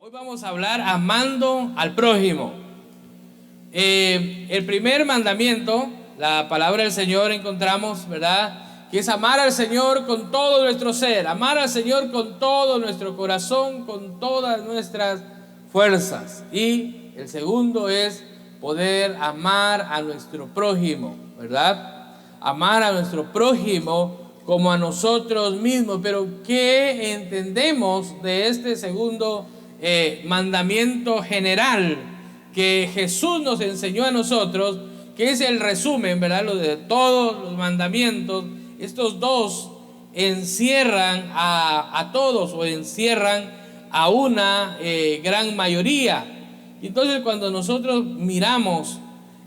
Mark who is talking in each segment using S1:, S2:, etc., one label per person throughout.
S1: Hoy vamos a hablar amando al prójimo. El primer mandamiento, la palabra del Señor encontramos, ¿verdad? Que es amar al Señor con todo nuestro ser, amar al Señor con todo nuestro corazón, con todas nuestras fuerzas. Y el segundo es poder amar a nuestro prójimo, ¿verdad? Amar a nuestro prójimo como a nosotros mismos. Pero ¿qué entendemos de este segundo mandamiento general que Jesús nos enseñó a nosotros, que es el resumen, ¿verdad?, lo de todos los mandamientos? Estos dos encierran a todos, o encierran a una gran mayoría. Entonces, cuando nosotros miramos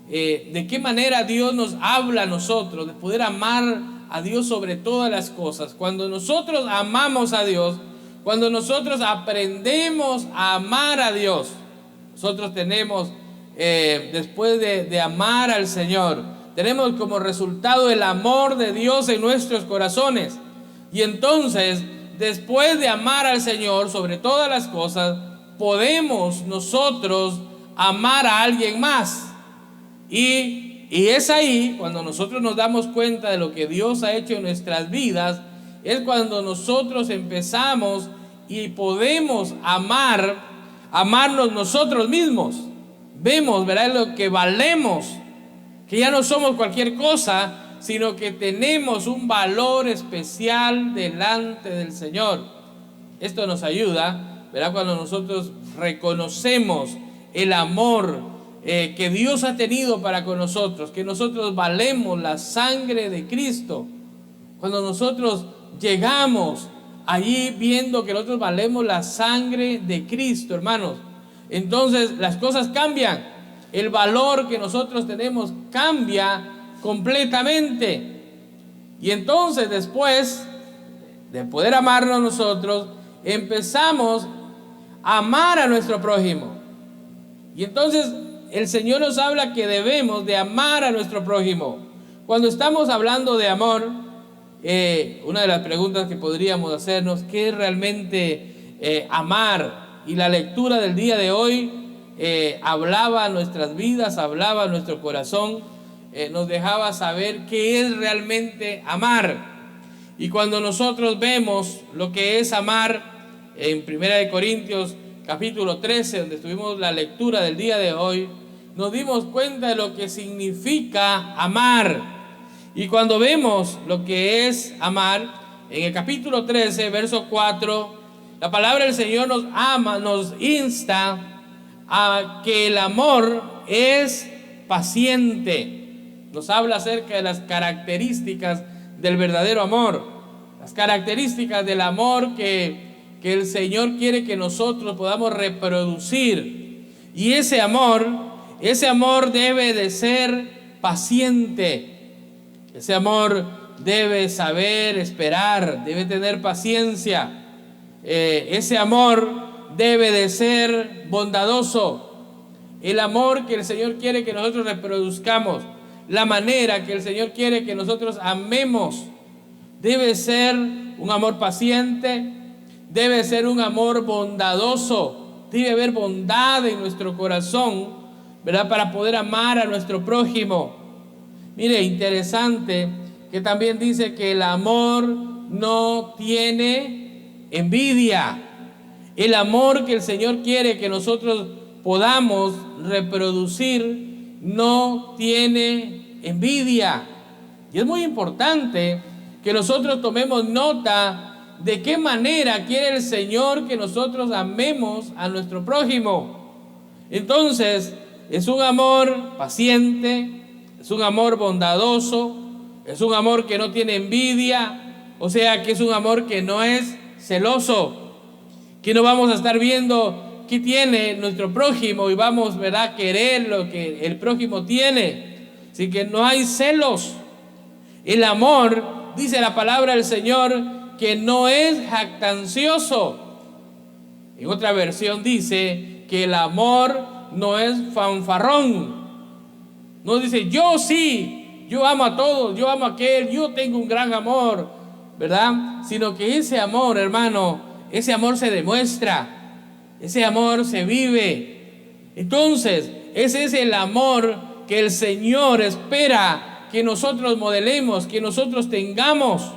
S1: de qué manera Dios nos habla a nosotros, de poder amar a Dios sobre todas las cosas, cuando nosotros amamos a Dios, cuando nosotros aprendemos a amar a Dios, nosotros tenemos, después de amar al Señor, tenemos como resultado el amor de Dios en nuestros corazones. Y entonces, después de amar al Señor sobre todas las cosas, podemos nosotros amar a alguien más. Y es ahí cuando nosotros nos damos cuenta de lo que Dios ha hecho en nuestras vidas. Es cuando nosotros empezamos y podemos amarnos nosotros mismos. Vemos, ¿verdad?, lo que valemos, que ya no somos cualquier cosa, sino que tenemos un valor especial delante del Señor. Esto nos ayuda, ¿verdad?, cuando nosotros reconocemos el amor que Dios ha tenido para con nosotros, que nosotros valemos la sangre de Cristo. Cuando nosotros llegamos allí viendo que nosotros valemos la sangre de Cristo, hermanos, entonces las cosas cambian. El valor que nosotros tenemos cambia completamente. Y entonces, después de poder amarnos nosotros, empezamos a amar a nuestro prójimo. Y entonces el Señor nos habla que debemos de amar a nuestro prójimo. Cuando estamos hablando de amor, una de las preguntas que podríamos hacernos, ¿qué es realmente amar? Y la lectura del día de hoy hablaba a nuestras vidas, hablaba a nuestro corazón, nos dejaba saber qué es realmente amar. Y cuando nosotros vemos lo que es amar, en 1 Corintios capítulo 13, donde tuvimos la lectura del día de hoy, nos dimos cuenta de lo que significa amar. Y cuando vemos lo que es amar, en el capítulo 13, verso 4, la palabra del Señor nos insta a que el amor es paciente. Nos habla acerca de las características del verdadero amor, las características del amor que el Señor quiere que nosotros podamos reproducir. Y ese amor debe de ser paciente. Ese amor debe saber esperar, debe tener paciencia. Ese amor debe de ser bondadoso. El amor que el Señor quiere que nosotros reproduzcamos, la manera que el Señor quiere que nosotros amemos, debe ser un amor paciente, debe ser un amor bondadoso. Debe haber bondad en nuestro corazón, ¿verdad?, para poder amar a nuestro prójimo. Mire, interesante que también dice que el amor no tiene envidia. El amor que el Señor quiere que nosotros podamos reproducir no tiene envidia. Y es muy importante que nosotros tomemos nota de qué manera quiere el Señor que nosotros amemos a nuestro prójimo. Entonces, es un amor paciente, es un amor bondadoso, es un amor que no tiene envidia, o sea que es un amor que no es celoso, que no vamos a estar viendo qué tiene nuestro prójimo y vamos, ¿verdad?, a querer lo que el prójimo tiene. Así que no hay celos. El amor, dice la palabra del Señor, que no es jactancioso. En otra versión dice que el amor no es fanfarrón. No dice, yo sí, yo amo a todos, yo amo a aquel, yo tengo un gran amor, ¿verdad? Sino que ese amor, hermano, ese amor se demuestra. Ese amor se vive. Entonces, ese es el amor que el Señor espera que nosotros modelemos, que nosotros tengamos.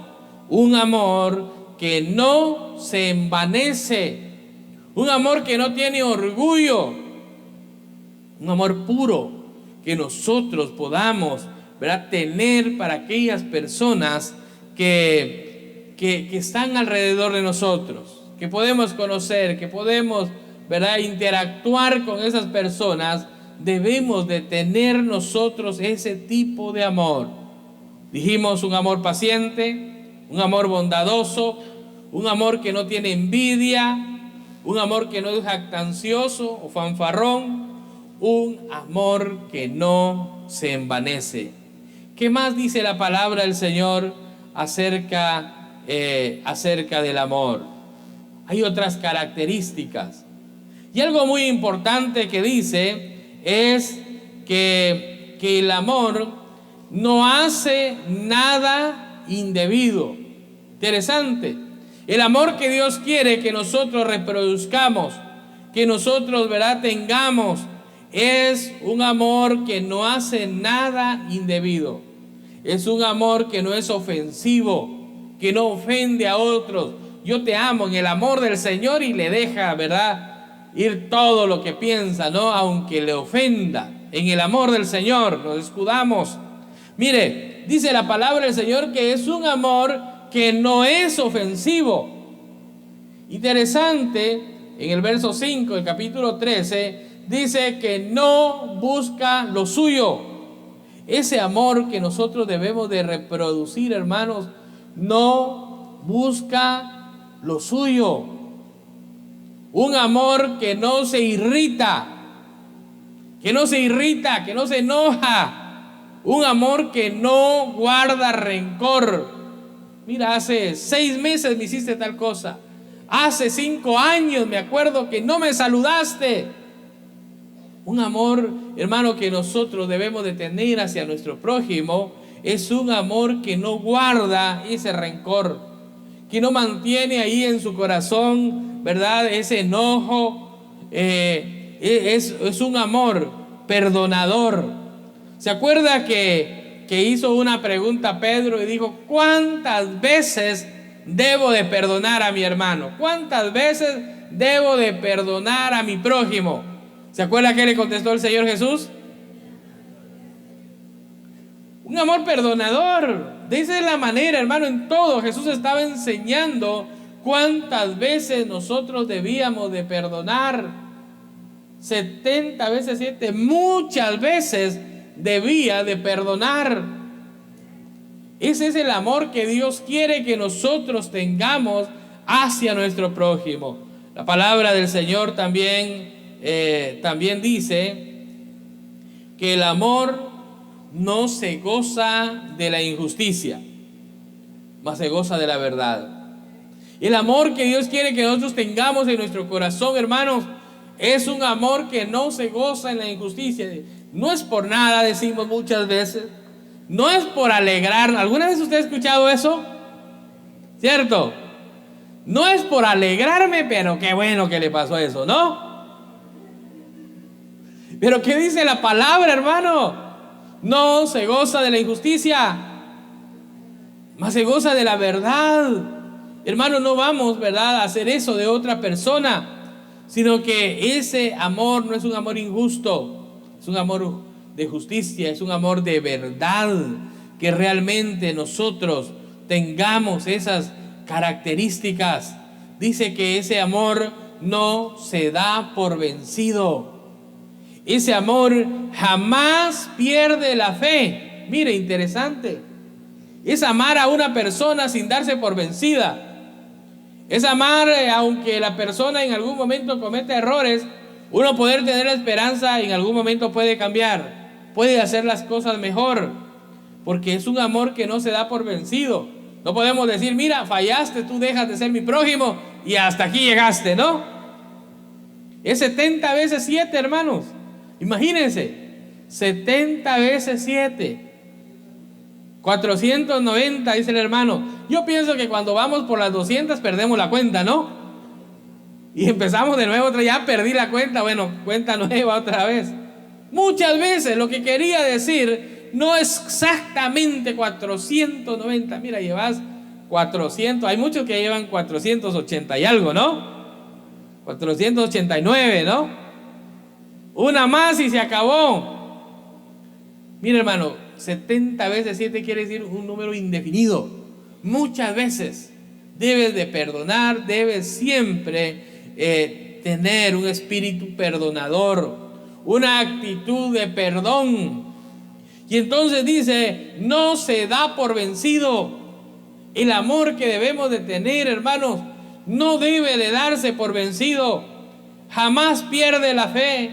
S1: Un amor que no se envanece, un amor que no tiene orgullo, un amor puro que nosotros podamos, ¿verdad?, tener para aquellas personas que están alrededor de nosotros, que podemos conocer, que podemos, ¿verdad?, interactuar con esas personas. Debemos de tener nosotros ese tipo de amor. Dijimos un amor paciente, un amor bondadoso, un amor que no tiene envidia, un amor que no es jactancioso o fanfarrón, un amor que no se envanece. ¿Qué más dice la palabra del Señor acerca del amor? Hay otras características. Y algo muy importante que dice es que el amor no hace nada indebido. Interesante. El amor que Dios quiere que nosotros reproduzcamos, que nosotros, ¿verdad?, tengamos, es un amor que no hace nada indebido. Es un amor que no es ofensivo, que no ofende a otros. Yo te amo en el amor del Señor y le deja, ¿verdad?, ir todo lo que piensa, ¿no?, aunque le ofenda. En el amor del Señor nos escudamos. Mire, dice la palabra del Señor que es un amor que no es ofensivo. Interesante, en el verso 5 del capítulo 13, dice que no busca lo suyo. Ese amor que nosotros debemos de reproducir, hermanos, no busca lo suyo. Un amor que no se irrita, que no se enoja. Un amor que no guarda rencor. Mira, hace 6 meses me hiciste tal cosa. Hace 5 años me acuerdo que no me saludaste. Un amor, hermano, que nosotros debemos de tener hacia nuestro prójimo es un amor que no guarda ese rencor, que no mantiene ahí en su corazón, ¿verdad?, ese enojo. Es un amor perdonador. ¿Se acuerda que hizo una pregunta a Pedro y dijo: ¿cuántas veces debo de perdonar a mi hermano? ¿Cuántas veces debo de perdonar a mi prójimo? ¿Se acuerda que le contestó el Señor Jesús? Un amor perdonador. De esa es la manera, hermano, en todo Jesús estaba enseñando cuántas veces nosotros debíamos de perdonar. 70 veces 7, muchas veces debía de perdonar. Ese es el amor que Dios quiere que nosotros tengamos hacia nuestro prójimo. La palabra del Señor también dice que el amor no se goza de la injusticia, mas se goza de la verdad. El amor que Dios quiere que nosotros tengamos en nuestro corazón, hermanos, es un amor que no se goza en la injusticia. No es por nada, decimos muchas veces. No es por alegrarnos. ¿Alguna vez usted ha escuchado eso? ¿Cierto? No es por alegrarme, pero qué bueno que le pasó eso, ¿no? Pero ¿qué dice la palabra, hermano? No se goza de la injusticia, mas se goza de la verdad. Hermano, no vamos, ¿verdad?, a hacer eso de otra persona, sino que ese amor no es un amor injusto, es un amor de justicia, es un amor de verdad. Que realmente nosotros tengamos esas características. Dice que ese amor no se da por vencido. Ese amor jamás pierde la fe. Mire, interesante. Es amar a una persona sin darse por vencida. Es amar, aunque la persona en algún momento cometa errores, uno poder tener la esperanza, en algún momento puede cambiar, puede hacer las cosas mejor, porque es un amor que no se da por vencido. No podemos decir: mira, fallaste, tú dejas de ser mi prójimo y hasta aquí llegaste, ¿no? Es 70 veces 7, hermanos. Imagínense, 70 veces 7. 490, dice el hermano. Yo pienso que cuando vamos por las 200 perdemos la cuenta, ¿no? Y empezamos de nuevo, ya perdí la cuenta, bueno, cuenta nueva otra vez. Muchas veces lo que quería decir no es exactamente 490, mira, llevas 400, hay muchos que llevan 480 y algo, ¿no? 489, ¿no? Una más y se acabó. Mira, hermano, 70 veces 7 quiere decir un número indefinido. Muchas veces debes de perdonar, debes siempre tener un espíritu perdonador, una actitud de perdón. Y entonces dice, no se da por vencido. El amor que debemos de tener, hermanos, no debe de darse por vencido. Jamás pierde la fe.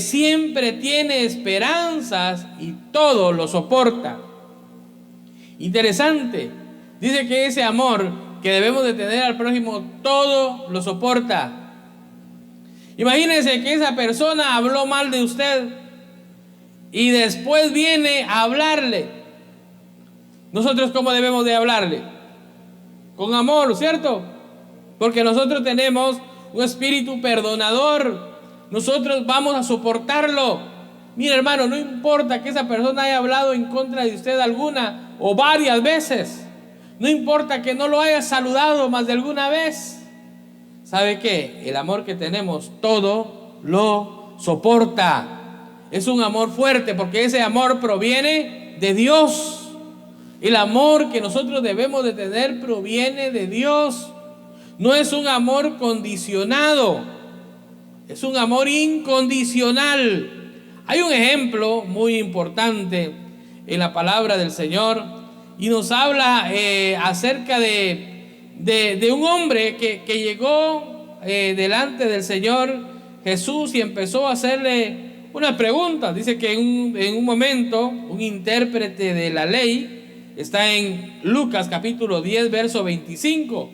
S1: Siempre tiene esperanzas y todo lo soporta. Interesante. Dice que ese amor que debemos de tener al prójimo todo lo soporta. Imagínense que esa persona habló mal de usted y después viene a hablarle. Nosotros, ¿cómo debemos de hablarle? Con amor, ¿cierto? Porque nosotros tenemos un espíritu perdonador. Nosotros vamos a soportarlo. Mira, hermano, no importa que esa persona haya hablado en contra de usted alguna o varias veces. No importa que no lo haya saludado más de alguna vez. ¿Sabe qué? El amor que tenemos todo lo soporta. Es un amor fuerte porque ese amor proviene de Dios. El amor que nosotros debemos de tener proviene de Dios. No es un amor condicionado, es un amor incondicional. Hay un ejemplo muy importante en la palabra del Señor y nos habla acerca de un hombre que llegó delante del Señor Jesús y empezó a hacerle una pregunta. Dice que en un momento un intérprete de la ley, está en Lucas capítulo 10 verso 25,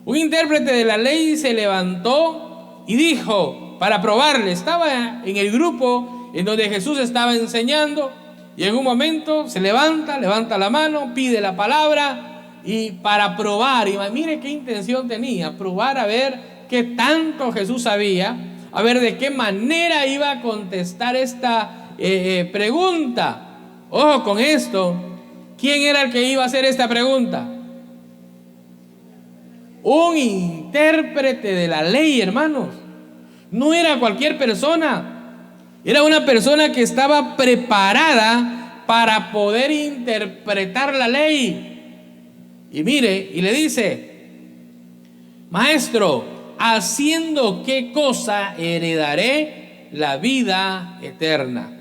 S1: un intérprete de la ley se levantó y dijo para probarle. Estaba en el grupo en donde Jesús estaba enseñando y en un momento se levanta la mano, pide la palabra y para probar, y mire qué intención tenía, probar a ver qué tanto Jesús sabía, a ver de qué manera iba a contestar esta pregunta. Ojo con esto, ¿quién era el que iba a hacer esta pregunta? Un intérprete de la ley, hermanos. No era cualquier persona, era una persona que estaba preparada para poder interpretar la ley. Y mire, y le dice: Maestro, ¿haciendo qué cosa heredaré la vida eterna?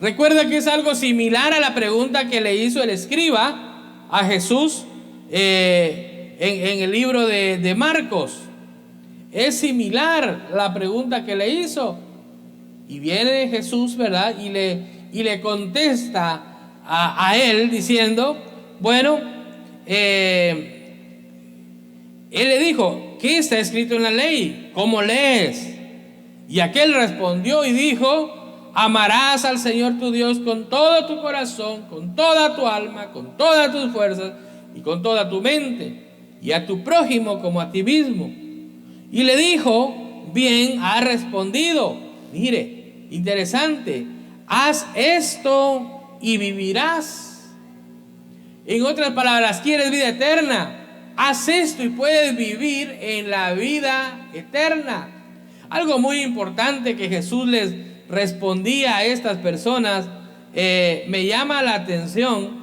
S1: Recuerda que es algo similar a la pregunta que le hizo el escriba a Jesús en el libro de Marcos. Es similar la pregunta que le hizo. Y viene Jesús, ¿verdad? Y le contesta a él diciendo, bueno, él le dijo, ¿qué está escrito en la ley? ¿Cómo lees? Y aquel respondió y dijo, amarás al Señor tu Dios con todo tu corazón, con toda tu alma, con todas tus fuerzas y con toda tu mente, y a tu prójimo como a ti mismo. Y le dijo, bien has respondido. Mire, interesante, haz esto y vivirás. En otras palabras, ¿quieres vida eterna? Haz esto y puedes vivir en la vida eterna. Algo muy importante que Jesús les respondía a estas personas, me llama la atención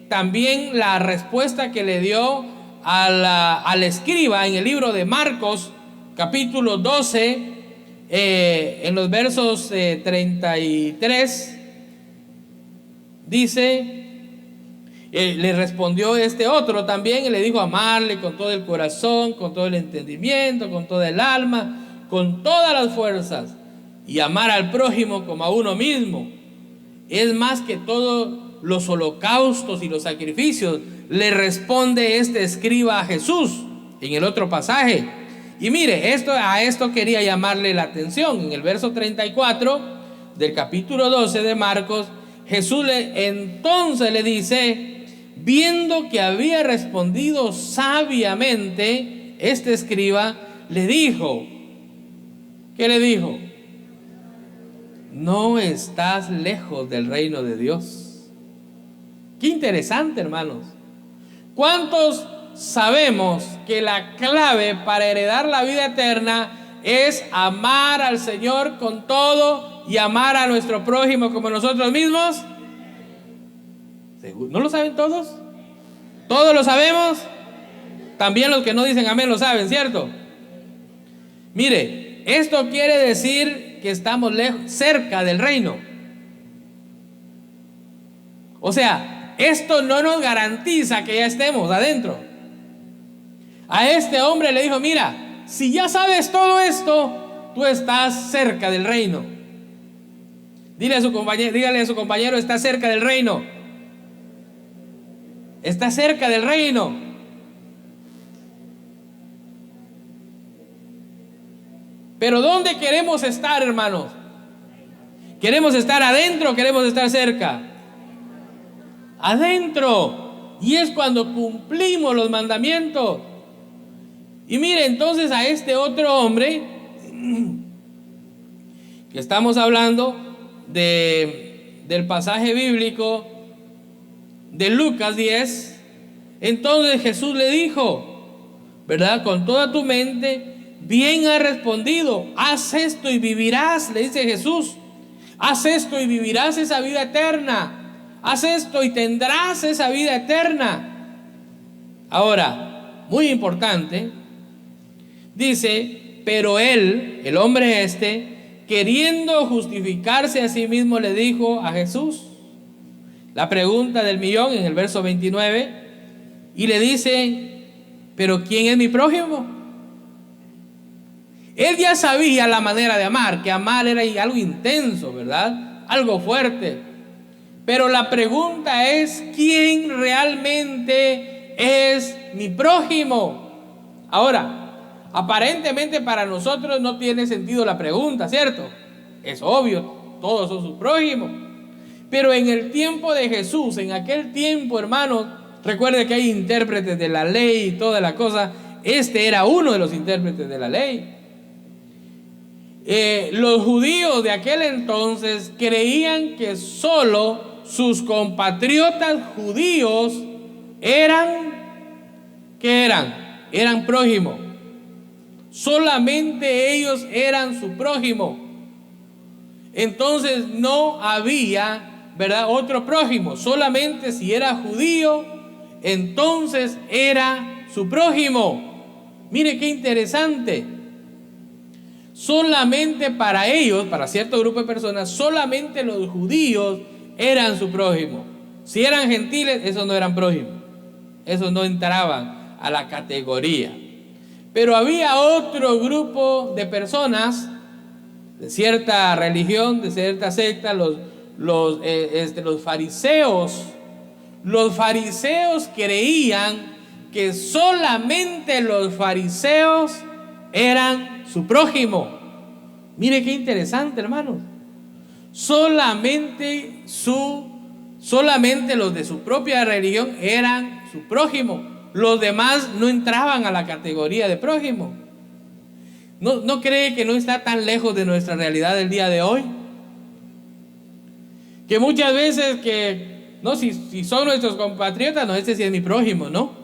S1: también la respuesta que le dio al escriba en el libro de Marcos capítulo 12, en los versos 33, dice, le respondió este otro también y le dijo, amarle con todo el corazón, con todo el entendimiento, con toda el alma, con todas las fuerzas, y amar al prójimo como a uno mismo. Es más que todos los holocaustos y los sacrificios, le responde este escriba a Jesús en el otro pasaje. Y mire, a esto quería llamarle la atención. En el verso 34 del capítulo 12 de Marcos, Jesús entonces le dice, viendo que había respondido sabiamente, este escriba le dijo, ¿qué le dijo? No estás lejos del reino de Dios. Qué interesante, hermanos. ¿Cuántos sabemos que la clave para heredar la vida eterna es amar al Señor con todo y amar a nuestro prójimo como nosotros mismos? ¿No lo saben todos? ¿Todos lo sabemos? También los que no dicen amén lo saben, ¿cierto? Mire, esto quiere decir que estamos cerca del reino. O sea, esto no nos garantiza que ya estemos adentro. A este hombre le dijo, mira, si ya sabes todo esto, tú estás cerca del reino. Dígale a su compañero, está cerca del reino. Está cerca del reino. Pero ¿dónde queremos estar, hermanos? ¿Queremos estar adentro o queremos estar cerca? Adentro. Y es cuando cumplimos los mandamientos. Y mire entonces a este otro hombre que estamos hablando del pasaje bíblico de Lucas 10. Entonces Jesús le dijo, ¿verdad? Con toda tu mente bien has respondido, haz esto y vivirás, le dice Jesús. Haz esto y vivirás esa vida eterna. Haz esto y tendrás esa vida eterna. Ahora, muy importante, dice, pero él, el hombre queriendo justificarse a sí mismo, le dijo a Jesús la pregunta del millón en el verso 29, y le dice, pero ¿quién es mi prójimo? Él ya sabía la manera de amar, que amar era algo intenso, ¿verdad? Algo fuerte. Pero la pregunta es, ¿quién realmente es mi prójimo? Ahora, aparentemente para nosotros no tiene sentido la pregunta, ¿cierto? Es obvio, todos son sus prójimos. Pero en el tiempo de Jesús, en aquel tiempo, hermanos, recuerde que hay intérpretes de la ley y toda la cosa. Este era uno de los intérpretes de la ley. Los judíos de aquel entonces creían que solo sus compatriotas judíos eran prójimos. Solamente ellos eran su prójimo. Entonces no había, ¿verdad?, otro prójimo. Solamente si era judío, entonces era su prójimo. Mire qué interesante. Solamente para ellos, para cierto grupo de personas, solamente los judíos eran su prójimo. Si eran gentiles, esos no eran prójimos. Esos no entraban a la categoría. Pero había otro grupo de personas de cierta religión, de cierta secta, los fariseos. Los fariseos creían que solamente los fariseos eran su prójimo. Mire qué interesante, hermanos. Solamente los de su propia religión eran su prójimo. Los demás no entraban a la categoría de prójimo. ¿No cree que no está tan lejos de nuestra realidad del día de hoy? Que muchas veces si son nuestros compatriotas, no, este sí es mi prójimo, ¿no?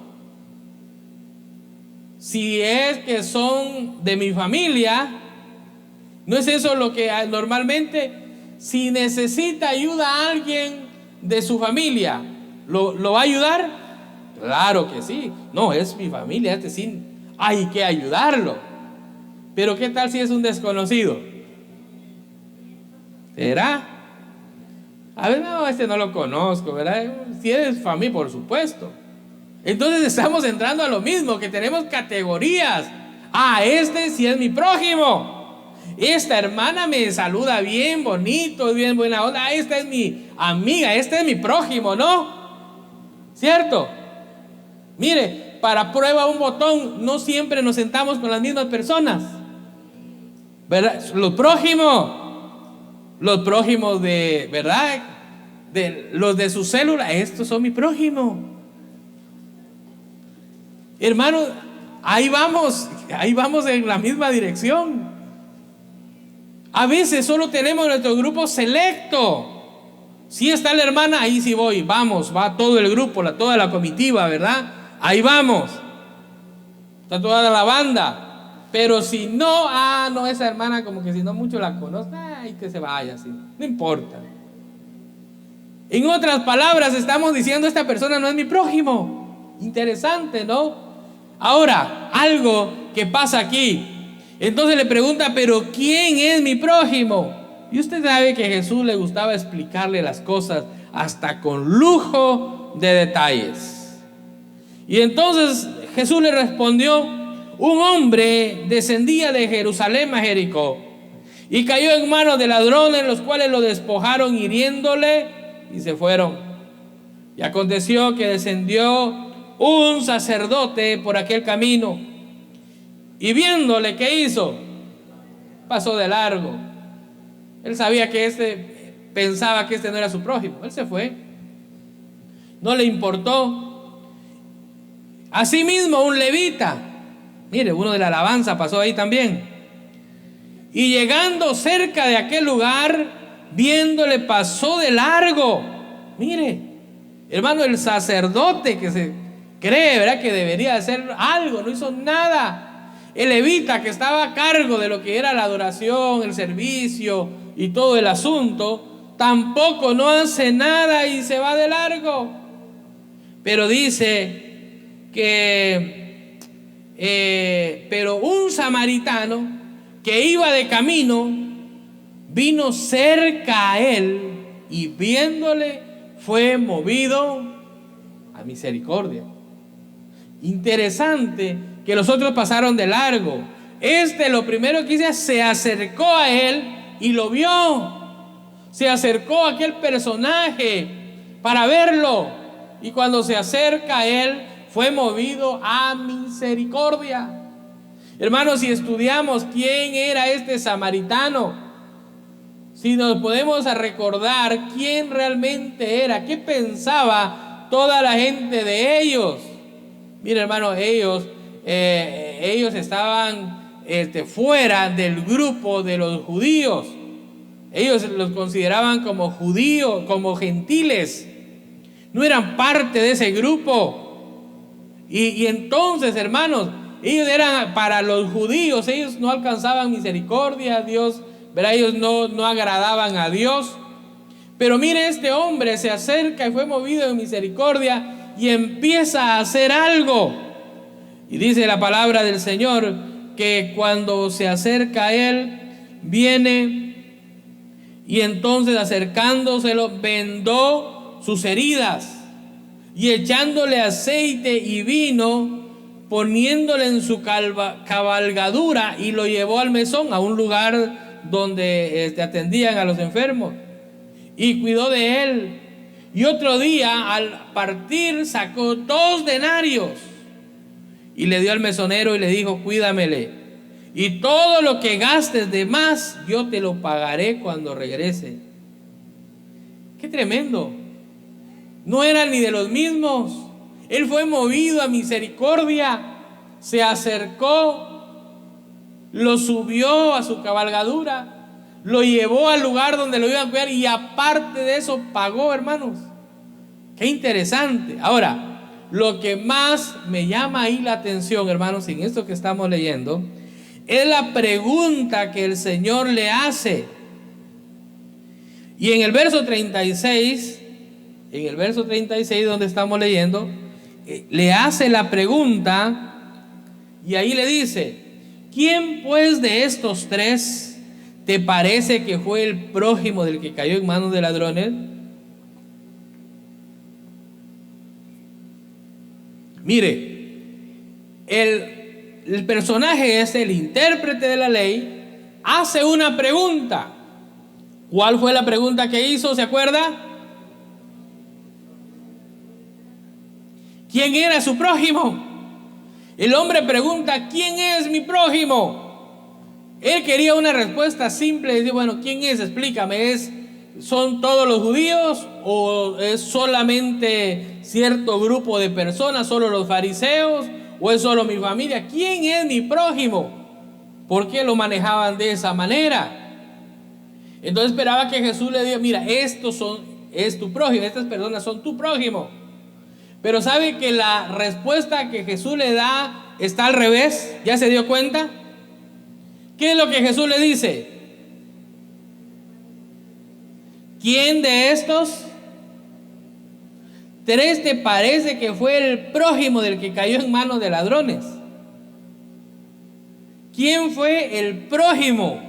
S1: Si es que son de mi familia, no es eso lo que normalmente, si necesita ayuda a alguien de su familia, ¿lo va a ayudar? Claro que sí. No, es mi familia, sí, hay que ayudarlo. Pero ¿qué tal si es un desconocido? ¿Será? A ver, no, no lo conozco, ¿verdad? Si es familia, por supuesto. Entonces estamos entrando a lo mismo, que tenemos categorías. Este sí es mi prójimo. Esta hermana me saluda bien bonito, es bien buena onda. Esta es mi amiga, este es mi prójimo, ¿no? ¿Cierto? Mire, para prueba un botón, no siempre nos sentamos con las mismas personas, ¿verdad? Los prójimos de, ¿verdad?, los de su célula, estos son mi prójimo. Hermanos, ahí vamos en la misma dirección. A veces solo tenemos nuestro grupo selecto. Si está la hermana, ahí sí voy, vamos, va todo el grupo, toda la comitiva, ¿verdad? Ahí vamos. Está toda la banda. Pero si no, no, esa hermana como que si no mucho la conoce, que se vaya así, no importa. En otras palabras, estamos diciendo, esta persona no es mi prójimo. Interesante, ¿no? Ahora, algo que pasa aquí. Entonces le pregunta, pero ¿quién es mi prójimo? Y usted sabe que a Jesús le gustaba explicarle las cosas hasta con lujo de detalles. Y entonces Jesús le respondió: un hombre descendía de Jerusalén a Jericó y cayó en manos de ladrones, los cuales lo despojaron hiriéndole y se fueron. Y aconteció que descendió un sacerdote por aquel camino y viéndole, ¿qué hizo? Pasó de largo. Él sabía que pensaba que no era su prójimo. Él se fue, no le importó. Asimismo, un levita, mire, uno de la alabanza pasó ahí también, y llegando cerca de aquel lugar, viéndole, pasó de largo. Mire, hermano, el sacerdote que se cree, ¿verdad?, que debería hacer algo, no hizo nada. El levita, que estaba a cargo de lo que era la adoración, el servicio y todo el asunto, tampoco no hace nada y se va de largo. Pero dice que pero un samaritano que iba de camino vino cerca a él y viéndole fue movido a misericordia. Interesante que los otros pasaron de largo. Lo primero que hizo, se acercó a él y lo vio. Se acercó a aquel personaje para verlo, y cuando se acerca a él fue movido a misericordia. Hermanos, si estudiamos quién era este samaritano, si nos podemos recordar quién realmente era, qué pensaba toda la gente de ellos. Mira, hermano, ellos estaban fuera del grupo de los judíos. Ellos los consideraban como judíos, como gentiles. No eran parte de ese grupo. Y entonces, hermanos, ellos eran para los judíos, ellos no alcanzaban misericordia a Dios, ¿verdad? Ellos no agradaban a Dios. Pero mire, este hombre se acerca y fue movido de misericordia y empieza a hacer algo. Y dice la palabra del Señor que cuando se acerca a él, viene y entonces acercándoselo vendó sus heridas y echándole aceite y vino, poniéndole en su cabalgadura, y lo llevó al mesón, a un lugar donde atendían a los enfermos, y cuidó de él. Y otro día, al partir, sacó 2 denarios y le dio al mesonero y le dijo: cuídamele, y todo lo que gastes de más yo te lo pagaré cuando regrese. Qué tremendo. No eran ni de los mismos. Él fue movido a misericordia, se acercó, lo subió a su cabalgadura, lo llevó al lugar donde lo iban a cuidar, y aparte de eso pagó, hermanos. Qué interesante. Ahora, lo que más me llama ahí la atención, hermanos, en esto que estamos leyendo, es la pregunta que el Señor le hace. Y en el verso 36, donde estamos leyendo, le hace la pregunta, y ahí le dice: ¿quién pues de estos 3 te parece que fue el prójimo del que cayó en manos de ladrones? Mire, el personaje el intérprete de la ley, hace una pregunta. ¿Cuál fue la pregunta que hizo? ¿Se acuerda? ¿Quién era su prójimo? El hombre pregunta: ¿quién es mi prójimo? Él quería una respuesta simple. Dice: bueno, ¿quién es? Explícame. ¿Son todos los judíos o es solamente cierto grupo de personas, solo los fariseos, ¿O es solo mi familia? ¿Quién es mi prójimo? ¿Por qué lo manejaban de esa manera? Entonces esperaba que Jesús le diga, mira, es tu prójimo, estas personas son tu prójimo. Pero ¿sabe que la respuesta que Jesús le da está al revés? ¿Ya se dio cuenta? ¿Qué es lo que Jesús le dice? ¿Quién de estos tres te parece que fue el prójimo del que cayó en manos de ladrones? ¿Quién fue el prójimo?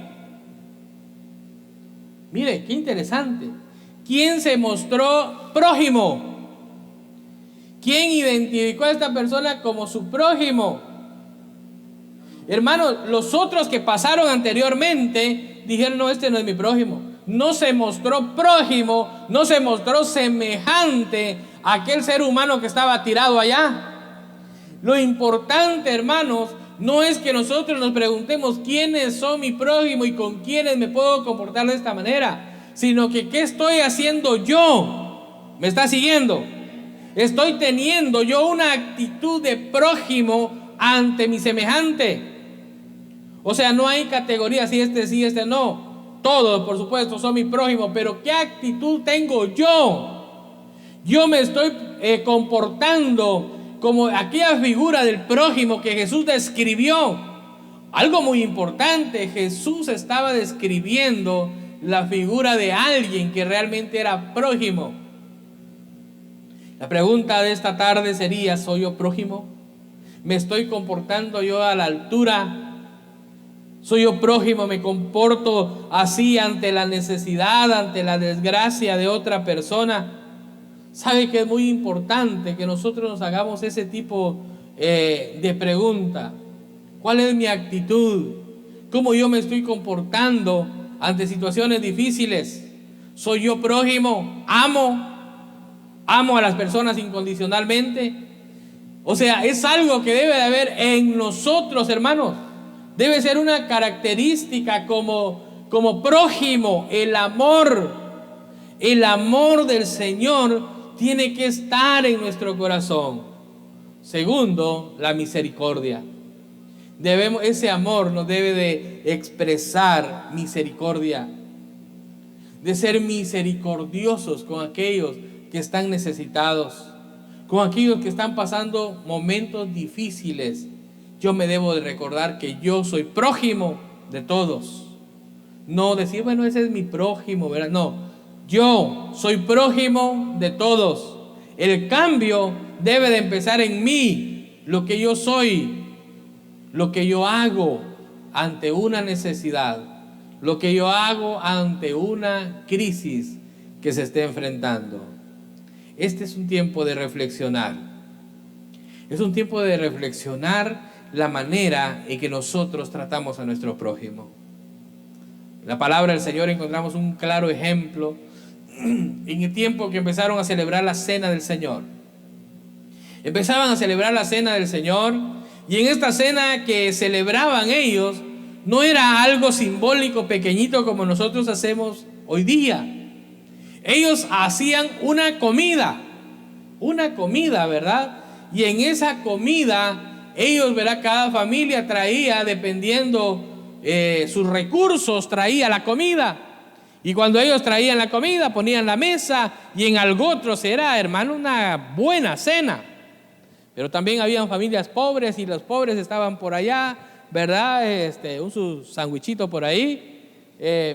S1: Mire, qué interesante. ¿Quién se mostró prójimo? ¿Quién identificó a esta persona como su prójimo? Hermanos, los otros que pasaron anteriormente dijeron, no, este no es mi prójimo. No se mostró prójimo, no se mostró semejante a aquel ser humano que estaba tirado allá. Lo importante, hermanos, no es que nosotros nos preguntemos quiénes son mi prójimo y con quiénes me puedo comportar de esta manera, sino que qué estoy haciendo yo. ¿Me está siguiendo? Estoy teniendo yo una actitud de prójimo ante mi semejante. O sea, no hay categoría, si este sí, este no. Todos, por supuesto, son mi prójimo, pero ¿qué actitud tengo yo? Yo me estoy comportando como aquella figura del prójimo que Jesús describió. Algo muy importante, Jesús estaba describiendo la figura de alguien que realmente era prójimo. La pregunta de esta tarde sería, ¿soy yo prójimo? ¿Me estoy comportando yo a la altura? ¿Soy yo prójimo? ¿Me comporto así ante la necesidad, ante la desgracia de otra persona? ¿Sabe que es muy importante que nosotros nos hagamos ese tipo de pregunta? ¿Cuál es mi actitud? ¿Cómo yo me estoy comportando ante situaciones difíciles? ¿Soy yo prójimo? ¿Amo a las personas incondicionalmente? O sea, es algo que debe de haber en nosotros, hermanos. Debe ser una característica como prójimo. El amor del Señor tiene que estar en nuestro corazón. Segundo, la misericordia. Ese amor nos debe de expresar misericordia, de ser misericordiosos con aquellos que están necesitados, con aquellos que están pasando momentos difíciles. Yo me debo de recordar que yo soy prójimo de todos. No decir, bueno, ese es mi prójimo, ¿verdad? No, yo soy prójimo de todos. El cambio debe de empezar en mí, lo que yo soy, lo que yo hago ante una necesidad, lo que yo hago ante una crisis que se esté enfrentando. Este es un tiempo de reflexionar. Es un tiempo de reflexionar la manera en que nosotros tratamos a nuestro prójimo. En la palabra del Señor encontramos un claro ejemplo en el tiempo que empezaron a celebrar la cena del Señor. Empezaban a celebrar la cena del Señor, y en esta cena que celebraban ellos no era algo simbólico pequeñito como nosotros hacemos hoy día. Ellos hacían una comida, ¿verdad? Y en esa comida ellos, ¿verdad? Cada familia traía, dependiendo sus recursos, traía la comida. Y cuando ellos traían la comida, ponían la mesa, y en algo otro será, hermano, una buena cena. Pero también habían familias pobres, y los pobres estaban por allá, ¿verdad? Un sandwichito por ahí,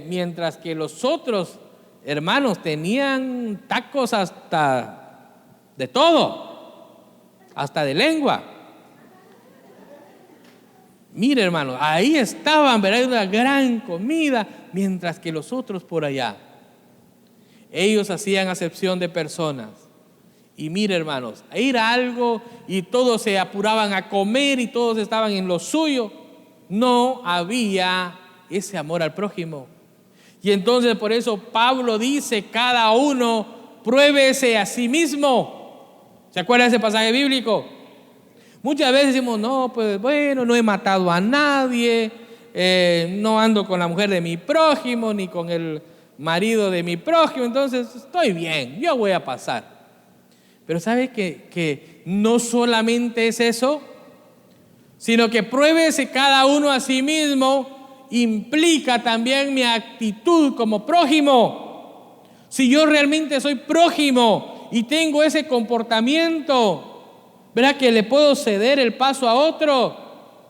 S1: mientras que los otros hermanos tenían tacos hasta de todo, hasta de lengua. Mire, hermano, ahí estaban, ¿verdad? Una gran comida, mientras que los otros por allá, ellos hacían acepción de personas. Y mire, hermanos, era algo y todos se apuraban a comer y todos estaban en lo suyo. No había ese amor al prójimo. Y entonces por eso Pablo dice, cada uno pruébese a sí mismo. ¿Se acuerda de ese pasaje bíblico? Muchas veces decimos, no, pues bueno, no he matado a nadie, no ando con la mujer de mi prójimo, ni con el marido de mi prójimo, entonces estoy bien, yo voy a pasar. Pero ¿sabe que no solamente es eso? sino que pruébese cada uno a sí mismo, implica también mi actitud como prójimo. Si yo realmente soy prójimo y tengo ese comportamiento, ¿verdad? Que le puedo ceder el paso a otro.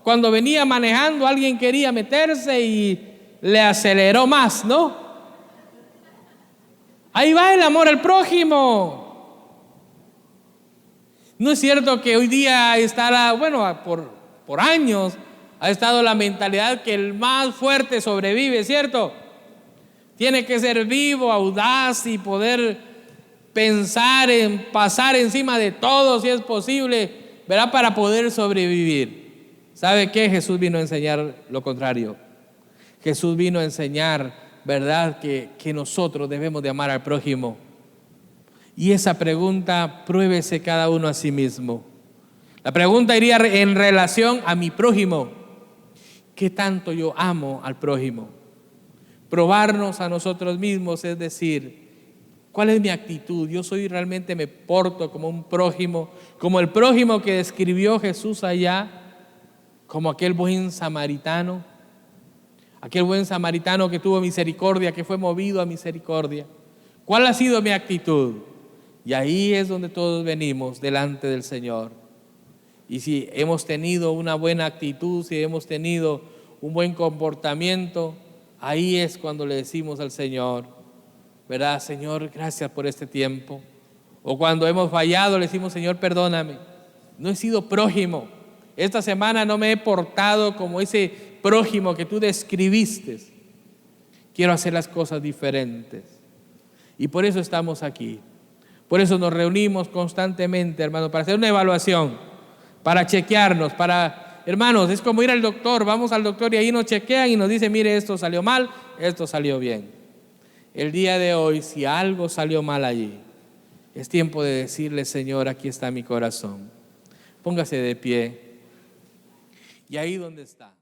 S1: Cuando venía manejando, alguien quería meterse y le aceleró más, ¿no? Ahí va el amor al prójimo. No es cierto que hoy día está, por años ha estado la mentalidad que el más fuerte sobrevive, ¿cierto? Tiene que ser vivo, audaz y poder pensar en pasar encima de todo si es posible, ¿verdad? Para poder sobrevivir. ¿Sabe qué? Jesús vino a enseñar lo contrario. Jesús vino a enseñar, ¿verdad?, que nosotros debemos de amar al prójimo. Y esa pregunta, pruébese cada uno a sí mismo. La pregunta iría en relación a mi prójimo. ¿Qué tanto yo amo al prójimo? Probarnos a nosotros mismos, es decir, ¿cuál es mi actitud? Yo realmente me porto como un prójimo, como el prójimo que describió Jesús allá, como aquel buen samaritano que tuvo misericordia, que fue movido a misericordia. ¿Cuál ha sido mi actitud? Y ahí es donde todos venimos delante del Señor. Y si hemos tenido una buena actitud, si hemos tenido un buen comportamiento, ahí es cuando le decimos al Señor, ¿verdad? Señor, gracias por este tiempo. O cuando hemos fallado, le decimos, Señor, perdóname. No he sido prójimo. Esta semana no me he portado como ese prójimo que tú describiste. Quiero hacer las cosas diferentes. Y por eso estamos aquí. Por eso nos reunimos constantemente, hermanos, para hacer una evaluación, para chequearnos, hermanos, es como ir al doctor. Vamos al doctor y ahí nos chequean y nos dicen, mire, esto salió mal, esto salió bien. El día de hoy, si algo salió mal allí, es tiempo de decirle, Señor, aquí está mi corazón. Póngase de pie. Y ahí donde está.